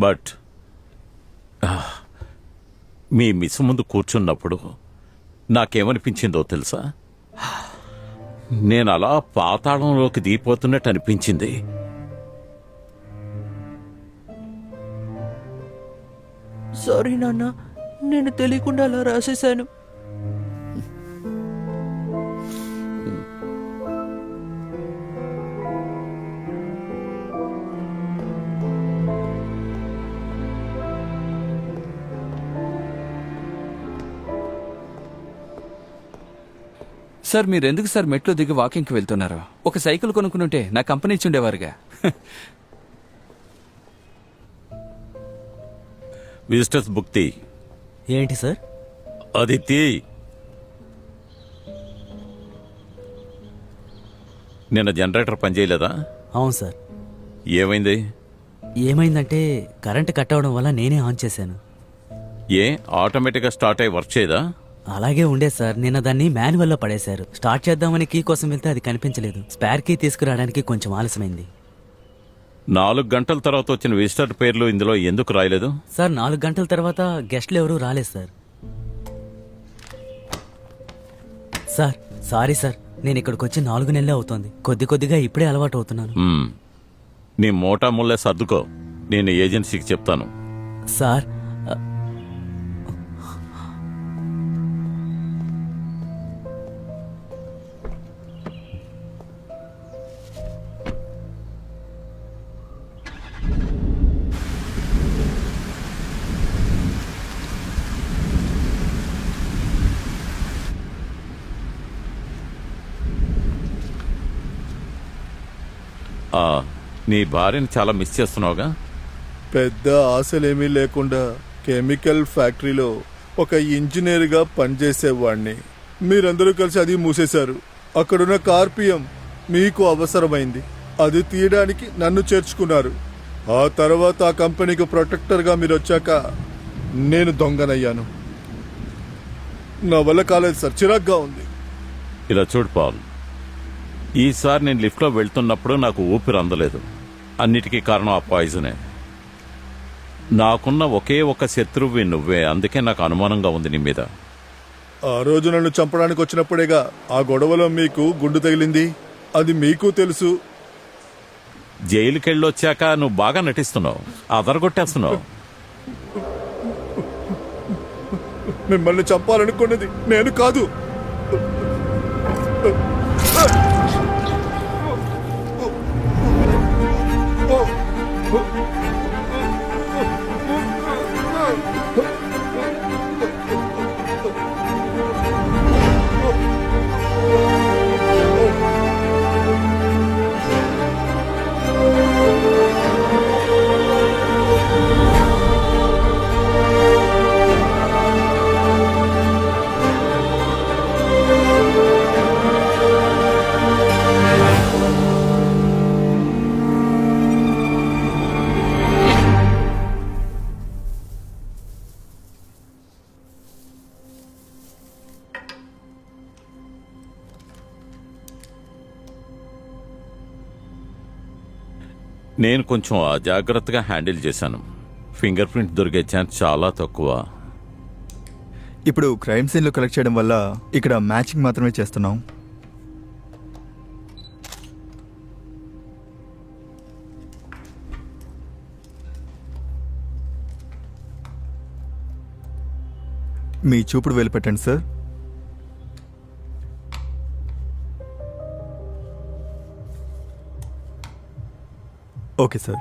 But me miss ముందు కూర్చున్నప్పుడు నాకేమనిపించిందో తెలుసా? నేను అలా పాతాళంలోకి దిగిపోతున్నట్టు అనిపించింది. సారీ నాన్న, నేను తెలియకుండా అలా రాసేశాను. సార్ మీరెందుకు సార్ మెట్లు దిగి వాకింగ్కి వెళ్తున్నారు? ఒక సైకిల్ కొనుక్కునుంటే నా కంపెనీ ఇచ్చి ఉండేవారుగా. విజిటర్స్ బుక్ తీ. ఏంటి సార్? అది తీ. నిన్న జనరేటర్ పనిచేయలేదా? అవును సార్. ఏమైంది? ఏమైందంటే కరెంట్ కట్ అవడం వల్ల నేనే ఆన్ చేశాను. ఏ ఆటోమేటిక్గా స్టార్ట్ అయ్యి వర్క్ చేయదా? అలాగే ఉండే సార్. నిన్న దాన్ని మాన్యువల్లో పడేశారు. స్టార్ట్ చేద్దామని కీ కోసం వెళ్తే అది కనిపించలేదు. స్పేర్ కీ తీసుకురావడానికి కొంచెం ఆలస్యమైంది. 4 గంటల తర్వాత వచ్చిన విజిటర్ పేర్లు ఇందులో ఎందుకు రాయలేదు? సార్ 4 గంటల తర్వాత గెస్ట్లు ఎవరూ రాలేదు సార్. సార్ సారీ సార్, నేను ఇక్కడికి వచ్చి 4 నెలలే అవుతోంది. కొద్ది కొద్దిగా ఇప్పుడే అలవాటు అవుతున్నాను. నీ మోటా ముల్లే సర్దుకో, నేను ఏజెన్సీకి చెప్తాను. సార్ నీ భార్యని చాలా మిస్ చేస్తున్నావుగా? పెద్ద ఆశలేమీ లేకుండా కెమికల్ ఫ్యాక్టరీలో ఒక ఇంజనీర్గా పనిచేసేవాడిని. మీరందరూ కలిసి అది మూసేశారు. అక్కడున్న కార్పియం మీకు అవసరమైంది. అది తీయడానికి నన్ను చేర్చుకున్నారు. ఆ తర్వాత ఆ కంపెనీకి ప్రొటెక్టర్గా మీరు వచ్చాక నేను దొంగనయ్యాను. నా వల్ల కాలేదు సార్, చిరాగ్గా ఉంది. ఇలా చూడు పాల్, ఈసారి నేను లిఫ్ట్లో వెళ్తున్నప్పుడు నాకు ఊపిరి అందలేదు. అన్నిటికీ కారణం ఆ పాయిజనే. నాకున్న ఒకే ఒక శత్రువు నువ్వే, అందుకే నాకు అనుమానంగా ఉంది నీ మీద. ఆ రోజు నన్ను చంపడానికి వచ్చినప్పుడేగా ఆ గొడవలో మీకు గుండు తగిలింది. అది మీకు తెలుసు. జైలుకెళ్ళొచ్చాక నువ్వు బాగా నటిస్తున్నావు, అదరగొట్టేస్తున్నావు. మిమ్మల్ని చంపాలనుకున్నది నేను కాదు. నేను కొంచెం అజాగ్రత్తగా హ్యాండిల్ చేశాను. ఫింగర్ ప్రింట్ దొరికే ఛాన్స్ చాలా తక్కువ. ఇప్పుడు క్రైమ్ సీన్లో కలెక్ట్ చేయడం వల్ల ఇక్కడ మ్యాచింగ్ మాత్రమే చేస్తున్నాం. మీ చూపుడు వేలు పెట్టండి సార్. Okay sir.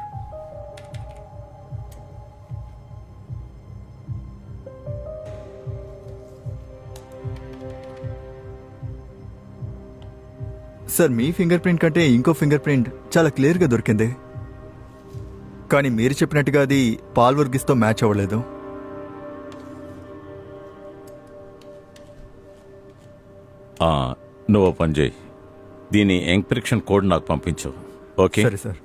సార్ మీ ఫింగర్ ప్రింట్ కంటే ఇంకో ఫింగర్ ప్రింట్ చాలా క్లియర్గా దొరికింది. కానీ మీరు చెప్పినట్టుగా అది పాల్ వర్గీస్తో మ్యాచ్ అవ్వలేదు. నువ్వు పని చేయి, దీని ఎంక్రిప్షన్ కోడ్ నాకు పంపించు. ఓకే సరే సార్.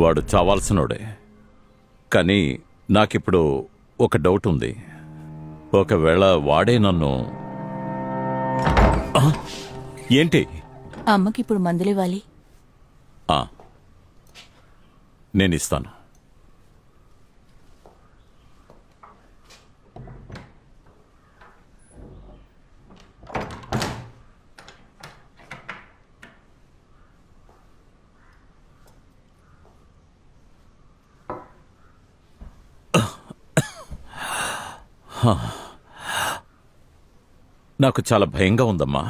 వాడు చావాల్సినోడే. కానీ నాకిప్పుడు ఒక డౌట్ ఉంది. ఒకవేళ వాడే నన్ను ఆ? ఏంటి? అమ్మకి ఇప్పుడు మందులివ్వాలి. ఆ, నేను ఇస్తాను. నాకు చాలా భయంగా ఉందమ్మా.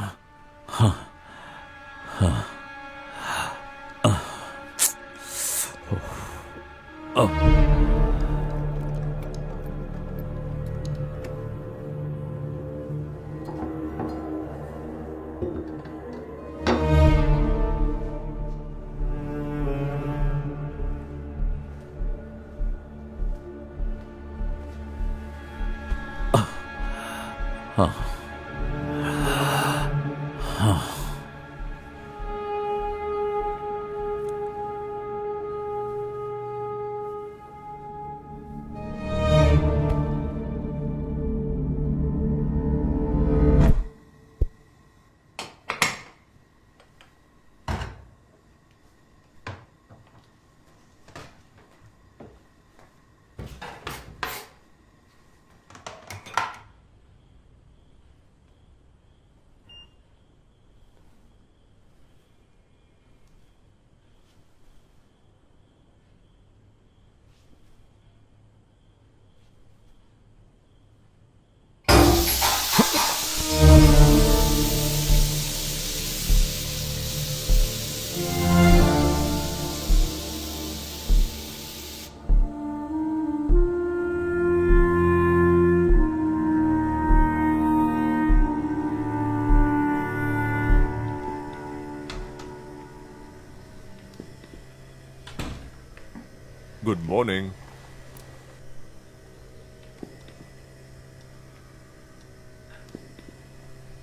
Good morning.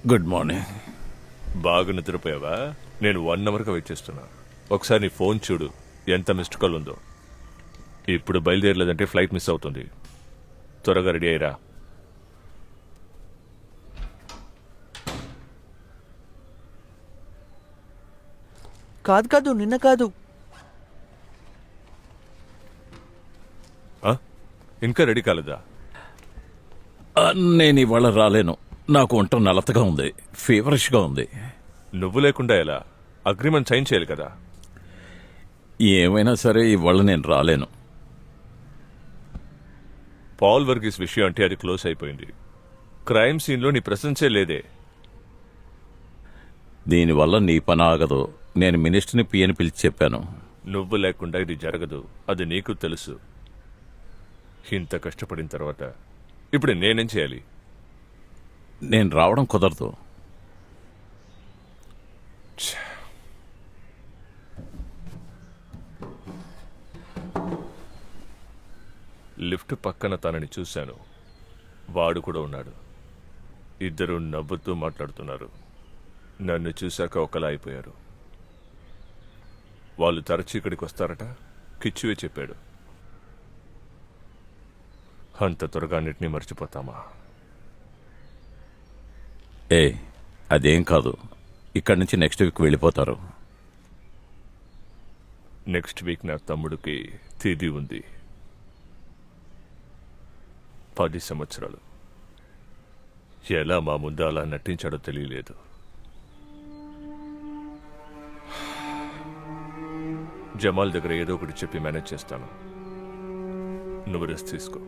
Good morning. బాగా నిద్రపోయావా? నేను 1 అవర్గా వెయిట్ చేస్తున్నా. ఒకసారి నీ ఫోన్ చూడు, ఎంత మిస్డ్ కాల్ ఉందో. ఇప్పుడు బయలుదేరలేదంటే ఫ్లైట్ మిస్ అవుతుంది. త్వరగా రెడీ అయ్యిరా. కాదు నిన్న కాదు. ఆ? ఇంకా రెడీ కాలేదా? నేను ఇవాళ రాలేను. నాకు ఒంట నలతగా ఉంది, ఫీవరిష్గా ఉంది. నువ్వు లేకుండా ఎలా? అగ్రిమెంట్ సైన్ చేయాలి కదా. ఏమైనా సరే ఇవాళ నేను రాలేను. పాల్ వర్గీస్ విషయం అంటే అది క్లోజ్ అయిపోయింది. క్రైమ్ సీన్లో నీ ప్రెసెన్సే లేదే. దీనివల్ల నీ పని ఆగదు. నేను మినిస్టర్ని పియని పిలిచి చెప్పాను. నువ్వు లేకుండా ఇది జరగదు, అది నీకు తెలుసు. ఇంత కష్టపడిన తర్వాత ఇప్పుడు నేనేం చేయాలి? నేను రావడం కుదరదు. లిఫ్ట్ పక్కన తనని చూశాను. వాడు కూడా ఉన్నాడు. ఇద్దరు నవ్వుతూ మాట్లాడుతున్నారు. నన్ను చూశాక ఒకలా అయిపోయారు. వాళ్ళు తరచు ఇక్కడికి వస్తారట. కిచ్చువే చెప్పాడు. అంత త్వరగా అన్నిటినీ మర్చిపోతామా? అదేం కాదు. ఇక్కడి నుంచి నెక్స్ట్ వీక్ వెళ్ళిపోతారు. నెక్స్ట్ వీక్ నా తమ్ముడికి తేదీ ఉంది. 10 సంవత్సరాలు. ఎలా మా ముందు అలా నటించాడో తెలియలేదు. జమాల్ దగ్గర ఏదో ఒకటి చెప్పి మేనేజ్ చేస్తాను. నువ్వు రెస్ట్ తీసుకో.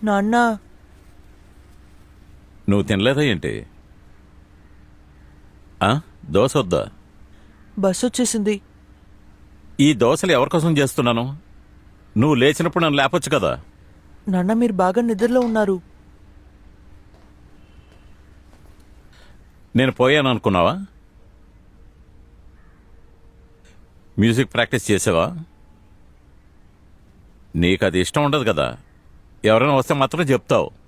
నాన్న, నువ్వు తినలేదా ఏంటి? దోశ వద్దా? బస్ వచ్చేసింది. ఈ దోశలు ఎవరి కోసం చేస్తున్నాను? నువ్వు లేచినప్పుడు నన్ను లేపొచ్చు కదా. నాన్న మీరు బాగా నిద్రలో ఉన్నారు. నేను పోయాను అనుకున్నావా? మ్యూజిక్ ప్రాక్టీస్ చేసావా? నీకు అది ఇష్టం ఉండదు కదా. ఎవరైనా వస్తే మాత్రం చెప్తావు.